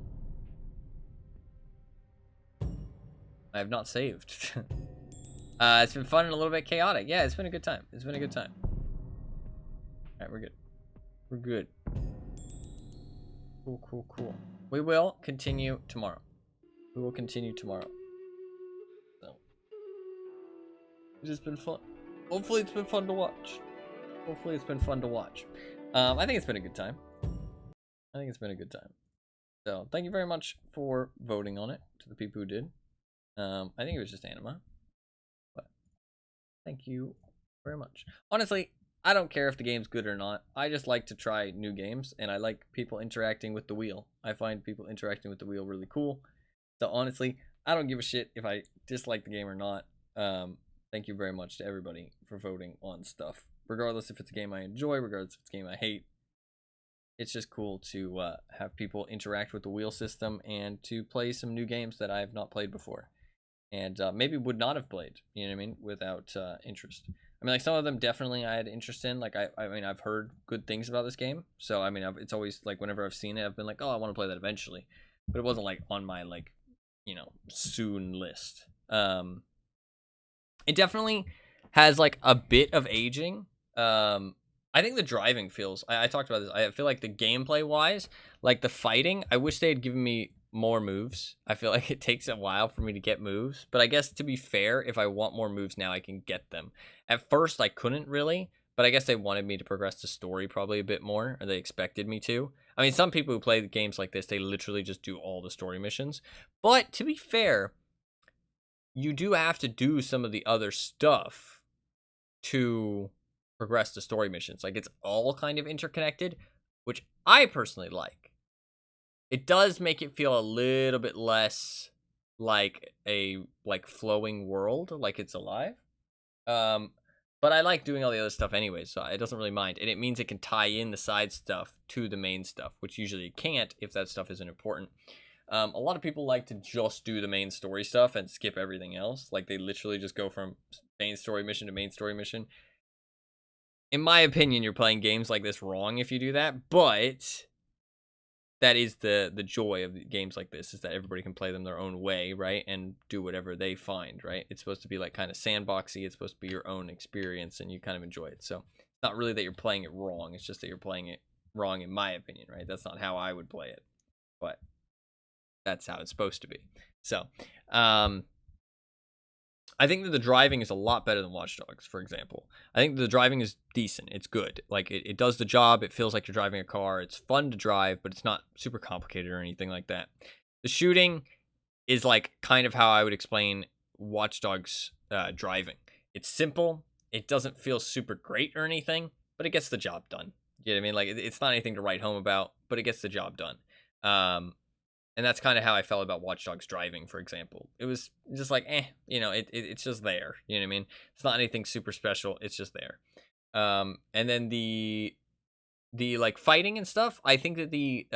I have not saved. It's been fun and a little bit chaotic. Yeah, it's been a good time. It's been a good time. All right, we're good. We're good. Cool, cool, cool. We will continue tomorrow. We will continue tomorrow. So, it has been fun. Hopefully it's been fun to watch. Hopefully it's been fun to watch. I think it's been a good time. I think it's been a good time. So, thank you very much for voting on it, to the people who did. I think it was just Anima. But, thank you very much. Honestly, I don't care if the game's good or not. I just like to try new games, and I like people interacting with the wheel. I find people interacting with the wheel really cool. So honestly, I don't give a shit if I dislike the game or not. Thank you very much to everybody for voting on stuff. Regardless if it's a game I enjoy, regardless if it's a game I hate. It's just cool to have people interact with the wheel system and to play some new games that I have not played before. And maybe would not have played, you know what I mean, without interest. I mean, like, some of them definitely I had interest in. Like, I mean, I've heard good things about this game. So, I mean, it's always, like, whenever I've seen it, I've been like, oh, I want to play that eventually. But it wasn't, like, on my, like, you know, soon list. It definitely has, like, a bit of aging. I think the driving feels... I talked about this. I feel like the gameplay-wise, like, the fighting, I wish they had given me more moves. I feel like it takes a while for me to get moves, but I guess to be fair, if I want more moves now, I can get them. At first, I couldn't really, but I guess they wanted me to progress the story probably a bit more, or they expected me to. I mean, some people who play games like this, they literally just do all the story missions. But to be fair, you do have to do some of the other stuff to progress the story missions. Like, it's all kind of interconnected, which I personally like. It does make it feel a little bit less like a flowing world, like it's alive. But I like doing all the other stuff anyway, so it doesn't really mind. And it means it can tie in the side stuff to the main stuff, which usually it can't if that stuff isn't important. A lot of people like to just do the main story stuff and skip everything else. Like, they literally just go from main story mission to main story mission. In my opinion, you're playing games like this wrong if you do that, but... that is the joy of games like this, is that everybody can play them their own way, right? And do whatever they find, right? It's supposed to be like kind of sandboxy. It's supposed to be your own experience and you kind of enjoy it. So it's not really that you're playing it wrong. It's just that you're playing it wrong in my opinion, right? That's not how I would play it, but that's how it's supposed to be. So, I think that the driving is a lot better than Watch Dogs, for example. I think the driving is decent. It's good. Like, it does the job. It feels like you're driving a car. It's fun to drive, but it's not super complicated or anything like that. The shooting is, like, kind of how I would explain Watch Dogs driving. It's simple. It doesn't feel super great or anything, but it gets the job done. You know what I mean? Like, it's not anything to write home about, but it gets the job done. And that's kind of how I felt about Watch Dogs driving, for example. It was just like, you know, it's just there. You know what I mean? It's not anything super special. It's just there. And then the like fighting and stuff, I think that the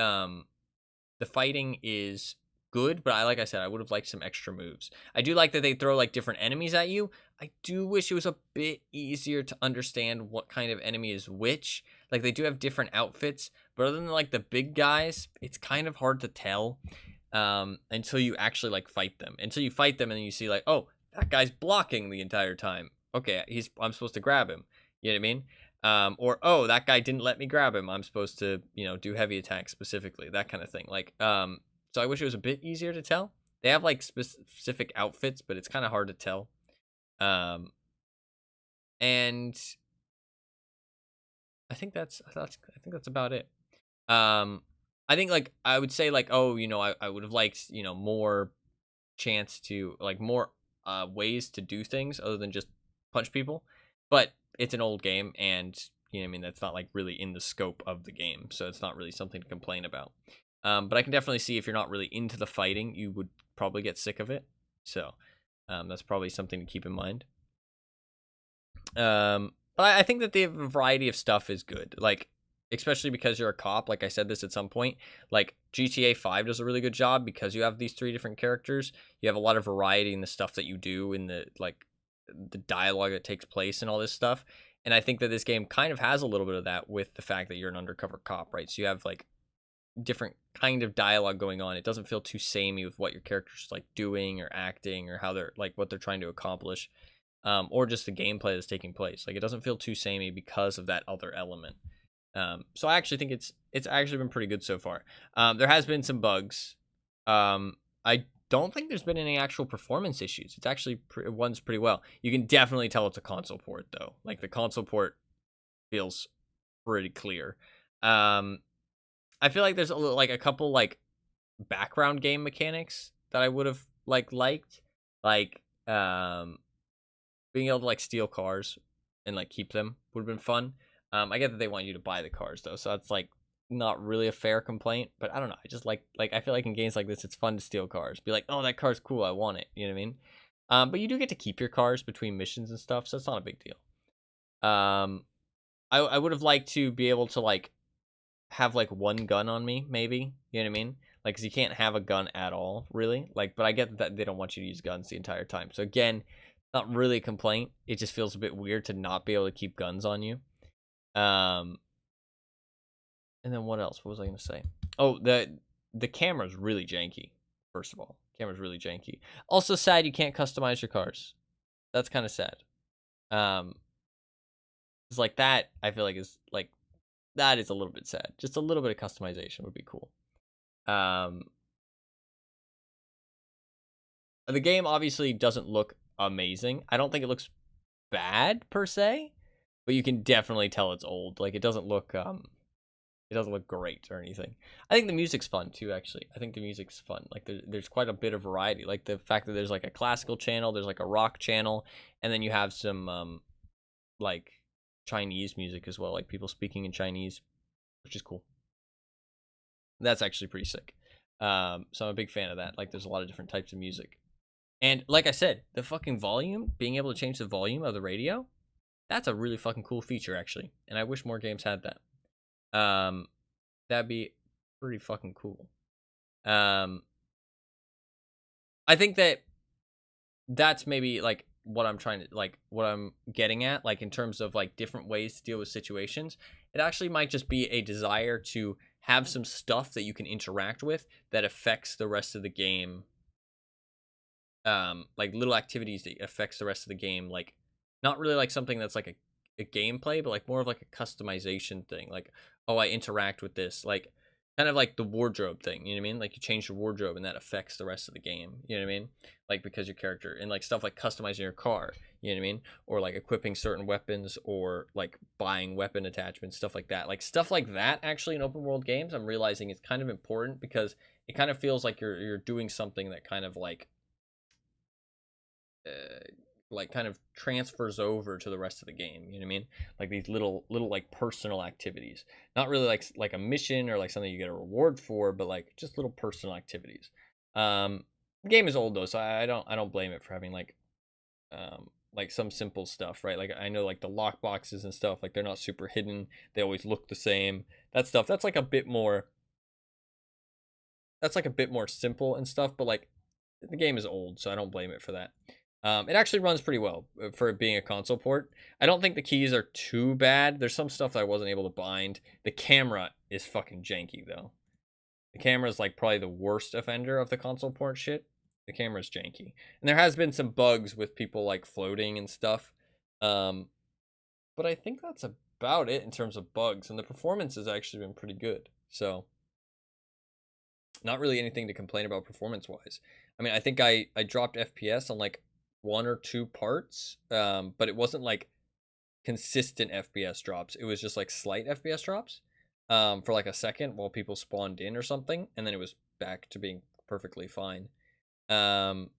fighting is good, but like I said, I would have liked some extra moves. I do like that they throw like different enemies at you. I do wish it was a bit easier to understand what kind of enemy is which. Like they do have different outfits, but other than like the big guys, it's kind of hard to tell until you actually like fight them. Until you fight them and then you see like, oh, that guy's blocking the entire time. Okay, I'm supposed to grab him. You know what I mean? Or oh, that guy didn't let me grab him. I'm supposed to, do heavy attacks specifically, that kind of thing. Like, so I wish it was a bit easier to tell. They have like specific outfits, but it's kind of hard to tell. And I think that's about it. I think like I would say like, oh, I would have liked, more chance to like more ways to do things other than just punch people. But it's an old game, and I mean, that's not like really in the scope of the game, so it's not really something to complain about. But I can definitely see if you're not really into the fighting, you would probably get sick of it. So that's probably something to keep in mind. But I think that the variety of stuff is good. Like, especially because you're a cop, like I said this at some point, like GTA 5 does a really good job because you have these 3 different characters. You have a lot of variety in the stuff that you do, in the like the dialogue that takes place and all this stuff. And I think that this game kind of has a little bit of that with the fact that you're an undercover cop, right? So you have like different kind of dialogue going on. It doesn't feel too samey with what your character's like doing or acting or how they're like what they're trying to accomplish, or just the gameplay that's taking place. Like it doesn't feel too samey because of that other element. So I actually think it's actually been pretty good so far. There has been some bugs. I don't think there's been any actual performance issues. It's actually runs pretty well. You can definitely tell it's a console port though. Like the console port feels pretty clear. I feel like there's a couple like background game mechanics that I would have liked, like being able to like steal cars and like keep them would have been fun. I get that they want you to buy the cars though, so that's like not really a fair complaint, but I don't know. I just like I feel like in games like this, it's fun to steal cars. Be like, oh, that car's cool, I want it. You know what I mean? But you do get to keep your cars between missions and stuff, so it's not a big deal. I would have liked to be able to like have like one gun on me, maybe. You know what I mean? Like, cause you can't have a gun at all, really. Like, but I get that they don't want you to use guns the entire time. So again, not really a complaint. It just feels a bit weird to not be able to keep guns on you. And then what else? What was I gonna say? Oh, the camera's really janky. First of all, camera's really janky. Also sad you can't customize your cars. That's kind of sad. It's like that. I feel like is like that is a little bit sad. Just a little bit of customization would be cool. The game obviously doesn't look amazing. I don't think it looks bad per se, but you can definitely tell it's old. Like it doesn't look great or anything. I think the music's fun too, actually. I think the music's fun. Like there's quite a bit of variety. Like the fact that there's like a classical channel, there's like a rock channel, and then you have some like Chinese music as well, like people speaking in Chinese, which is cool. That's actually pretty sick. So I'm a big fan of that. Like there's a lot of different types of music. And like I said, the fucking volume, being able to change the volume of the radio, that's a really fucking cool feature actually. And I wish more games had that. That'd be pretty fucking cool. I think that's maybe like what I'm trying to like what I'm getting at, like in terms of like different ways to deal with situations. It actually might just be a desire to have some stuff that you can interact with that affects the rest of the game. Like little activities that affects the rest of the game, like not really like something that's like a gameplay, but like more of like a customization thing. Like, oh, I interact with this, like kind of like the wardrobe thing, you know what I mean? Like you change your wardrobe and that affects the rest of the game, you know what I mean? Like because your character, and like stuff like customizing your car, you know what I mean? Or like equipping certain weapons, or like buying weapon attachments, stuff like that. Like stuff like that actually in open world games, I'm realizing it's kind of important because it kind of feels like you're doing something that kind of like kind of transfers over to the rest of the game, you know what I mean? Like these little like personal activities, not really like a mission or like something you get a reward for, but like just little personal activities. The game is old though, so I don't blame it for having like some simple stuff, right? Like I know like the lock boxes and stuff, like they're not super hidden, they always look the same. That stuff, that's like a bit more that's like a bit more simple and stuff, but like the game is old, so I don't blame it for that. It actually runs pretty well for it being a console port. I don't think the keys are too bad. There's some stuff that I wasn't able to bind. The camera is fucking janky though. The camera is like probably the worst offender of the console port shit. The camera's janky, and there has been some bugs with people like floating and stuff. But I think that's about it in terms of bugs, and the performance has actually been pretty good. So, not really anything to complain about performance-wise. I mean, I think I dropped FPS on like 1 or 2 parts, but it wasn't like consistent FPS drops. It was just like slight FPS drops for like a second while people spawned in or something, and then it was back to being perfectly fine. And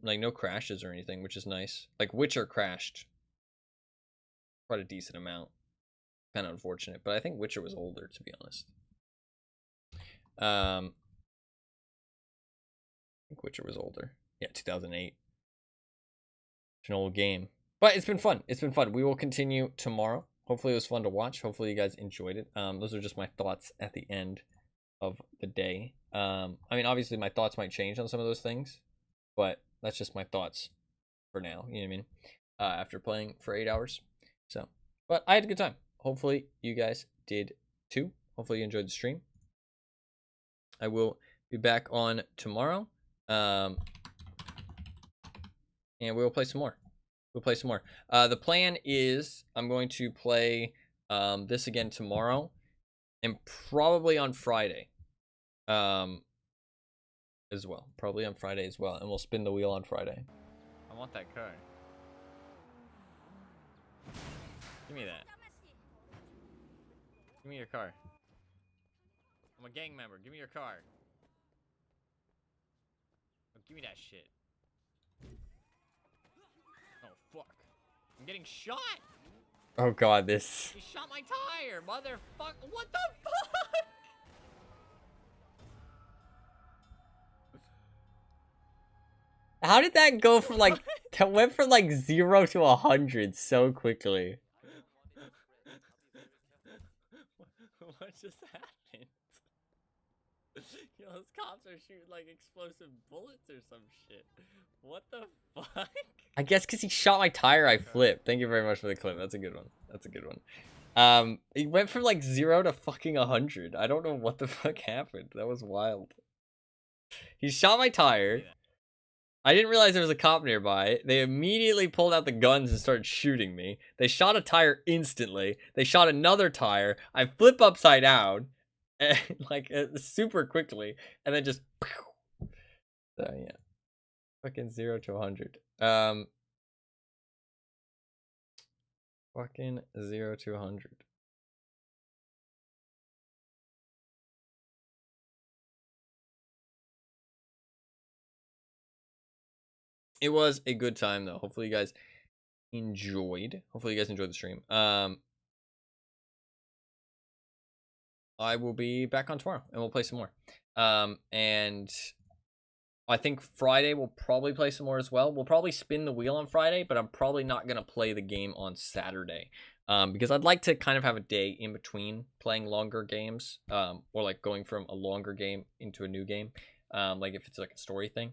like no crashes or anything, which is nice. Like Witcher crashed quite a decent amount. Kind of unfortunate, but I think Witcher was older, to be honest. I think Witcher was older. Yeah, 2008. It's an old game, but it's been fun. It's been fun. We will continue tomorrow. Hopefully it was fun to watch. Hopefully you guys enjoyed it. Those are just my thoughts at the end of the day. I mean, obviously my thoughts might change on some of those things, but that's just my thoughts for now. You know what I mean? After playing for 8 hours. So, but I had a good time. Hopefully you guys did too. Hopefully you enjoyed the stream. I will be back on tomorrow. And we will play some more. We'll play some more. The plan is I'm going to play this again tomorrow and probably on Friday as well. Probably on Friday as well. And we'll spin the wheel on Friday. I want that car. Give me that. Give me your car. I'm a gang member. Give me your car. Oh, give me that shit. Oh, fuck. I'm getting shot! Oh god, this... He shot my tire, motherfucker! What the fuck?! How did that go from like... That went from like 0 to 100 so quickly. What just happened? Yo, those cops are shooting like explosive bullets or some shit. What the fuck? I guess because he shot my tire, I flipped. Thank you very much for the clip. That's a good one. That's a good one. He went from like 0 to fucking 100. I don't know what the fuck happened. That was wild. He shot my tire. I didn't realize there was a cop nearby. They immediately pulled out the guns and started shooting me. They shot a tire instantly. They shot another tire. I flip upside down. And, like super quickly, and then just so yeah, fucking 0 to 100. Fucking 0 to 100. It was a good time though. Hopefully you guys enjoyed. Hopefully you guys enjoyed the stream. I will be back on tomorrow and we'll play some more. And I think Friday we'll probably play some more as well. We'll probably spin the wheel on Friday, but I'm probably not going to play the game on Saturday. Because I'd like to kind of have a day in between playing longer games, or like going from a longer game into a new game. Like if it's like a story thing.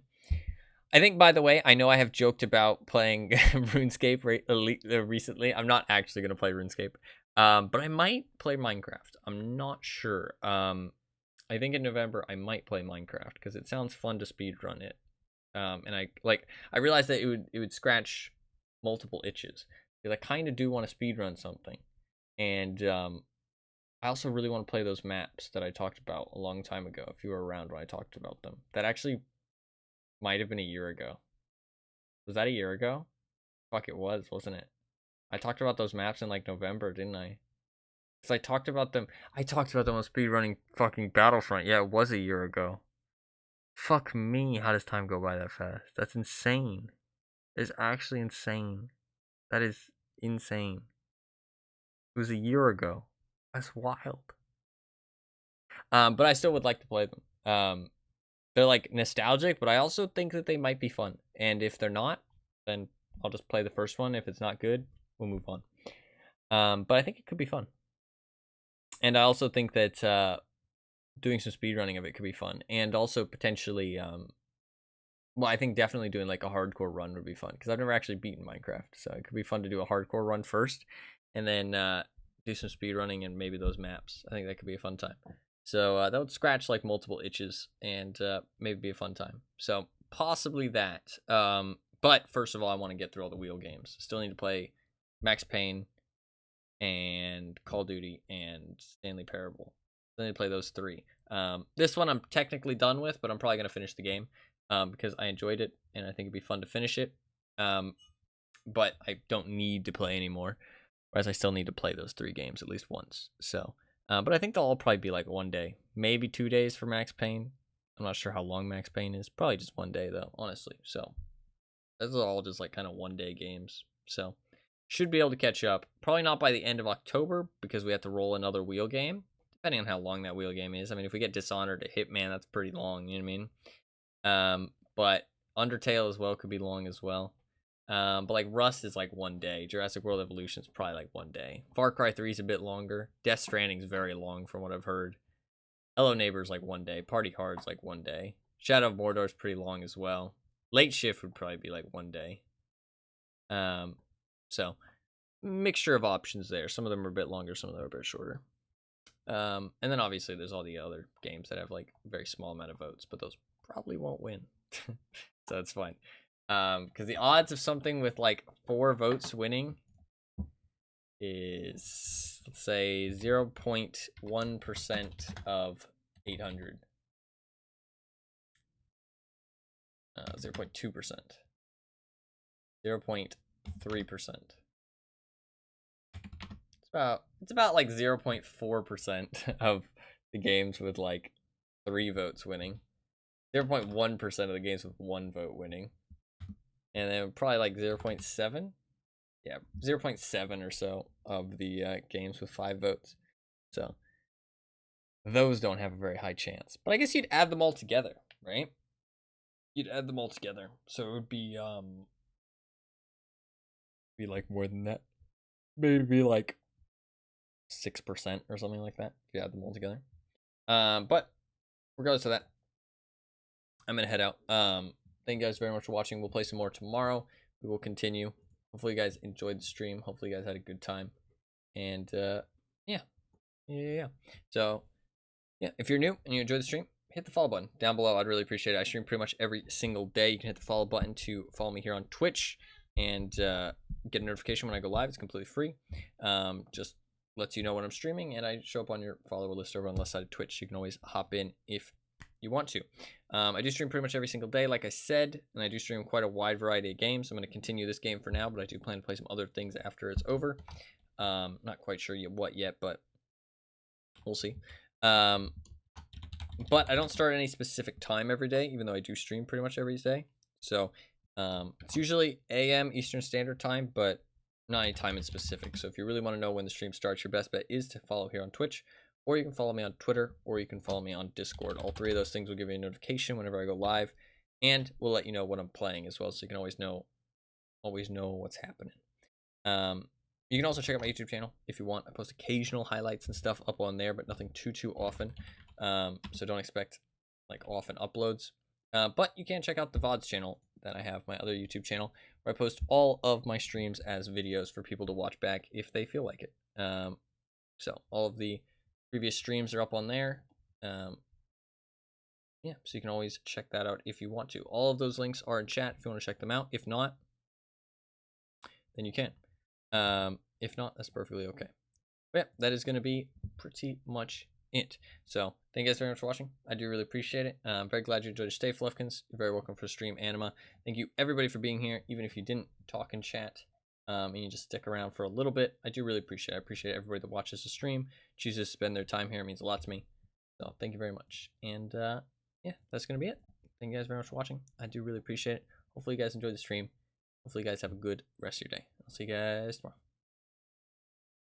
I think, by the way, I know I have joked about playing RuneScape recently. I'm not actually going to play RuneScape. But I might play Minecraft. I'm not sure. I think in November I might play Minecraft because it sounds fun to speedrun it. And I realized that it would scratch multiple itches because I kind of do want to speedrun something. And I also really want to play those maps that I talked about a long time ago. If you were around when I talked about them, that actually might have been a year ago. Was that a year ago? Fuck, it was, wasn't it? I talked about those maps in like November, didn't I? Because I talked about them on speedrunning fucking Battlefront. Yeah, it was a year ago. Fuck me, how does time go by that fast? That's insane. It's actually insane. That is insane. It was a year ago. That's wild. But I still would like to play them. They're like nostalgic, but I also think that they might be fun. And if they're not, then I'll just play the first one. If it's not good, we'll move on. But I think it could be fun. And I also think that doing some speedrunning of it could be fun. And also potentially, well, I think definitely doing like a hardcore run would be fun, because I've never actually beaten Minecraft. So it could be fun to do a hardcore run first, and then do some speedrunning and maybe those maps. I think that could be a fun time. So that would scratch like multiple itches and maybe be a fun time. So possibly that. But first of all, I want to get through all the wheel games. Still need to play Max Payne and Call of Duty and Stanley Parable. Still need to play those 3. This one I'm technically done with, but I'm probably going to finish the game because I enjoyed it and I think it'd be fun to finish it. But I don't need to play anymore, whereas I still need to play those 3 games at least once. So, but I think they'll all probably be like 1 day, maybe 2 days for Max Payne. I'm not sure how long Max Payne is. Probably just 1 day though, honestly. So those are all just like kind of 1 day games. So should be able to catch up. Probably not by the end of October, because we have to roll another wheel game, depending on how long that wheel game is. I mean, if we get Dishonored to Hitman, that's pretty long, you know what I mean? But Undertale as well could be long as well. But like Rust is like 1 day. Jurassic World Evolution is probably like 1 day. Far Cry 3 is a bit longer. Death Stranding is very long from what I've heard. Hello Neighbor is like 1 day. Party Hard's like 1 day. Shadow of Mordor is pretty long as well. Late Shift would probably be like 1 day. So mixture of options there. Some of them are a bit longer, some of them are a bit shorter. And then obviously there's all the other games that have like a very small amount of votes, but those probably won't win. So it's fine. Because the odds of something with like 4 votes winning is, let's say, 0.1% of 800. 0.2%. 0.3%. It's about like 0.4% of the games with like 3 votes winning. 0.1% of the games with 1 vote winning. And then probably like 0.7. Yeah, 0.7 or so of the games with 5 votes. So those don't have a very high chance. But I guess you'd add them all together, right? You'd add them all together. So it would be like more than that. Maybe like 6% or something like that if you add them all together. But regardless of that, I'm gonna head out. Thank you guys very much for watching. We'll play some more tomorrow. We will continue. Hopefully you guys enjoyed the stream. Hopefully you guys had a good time. And yeah. So yeah, if you're new and you enjoyed the stream, hit the follow button down below. I'd really appreciate it. I stream pretty much every single day. You can hit the follow button to follow me here on Twitch and get a notification when I go live. It's completely free. Just lets you know when I'm streaming, and I show up on your follower list over on the left side of Twitch. You can always hop in if you want to. I do stream pretty much every single day, like I said, and I do stream quite a wide variety of games. I'm going to continue this game for now, but I do plan to play some other things after it's over. Not quite sure what yet, but we'll see. But I don't start at any specific time every day, even though I do stream pretty much every day. So it's usually AM Eastern Standard Time, but not any time in specific. So if you really want to know when the stream starts, your best bet is to follow here on Twitch, or you can follow me on Twitter, or you can follow me on Discord. All 3 of those things will give you a notification whenever I go live, and we'll let you know what I'm playing as well, so you can always know what's happening. You can also check out my YouTube channel if you want. I post occasional highlights and stuff up on there, but nothing too often. So don't expect like often uploads. But you can check out the VODs channel that I have, my other YouTube channel, where I post all of my streams as videos for people to watch back if they feel like it. So all of the previous streams are up on there. Yeah, so you can always check that out if you want to. All of those links are in chat if you want to check them out. If not, then you can. If not, that's perfectly okay. But yeah, that is going to be pretty much it. So thank you guys very much for watching. I do really appreciate it. I'm very glad you enjoyed it. Stay Fluffkins. You're very welcome for stream Anima. Thank you everybody for being here, even if you didn't talk in chat. And you just stick around for a little bit. I do really appreciate it. I appreciate everybody that watches the stream, chooses to spend their time here. It means a lot to me. So thank you very much. And yeah, that's going to be it. Thank you guys very much for watching. I do really appreciate it. Hopefully you guys enjoyed the stream. Hopefully you guys have a good rest of your day. I'll see you guys tomorrow.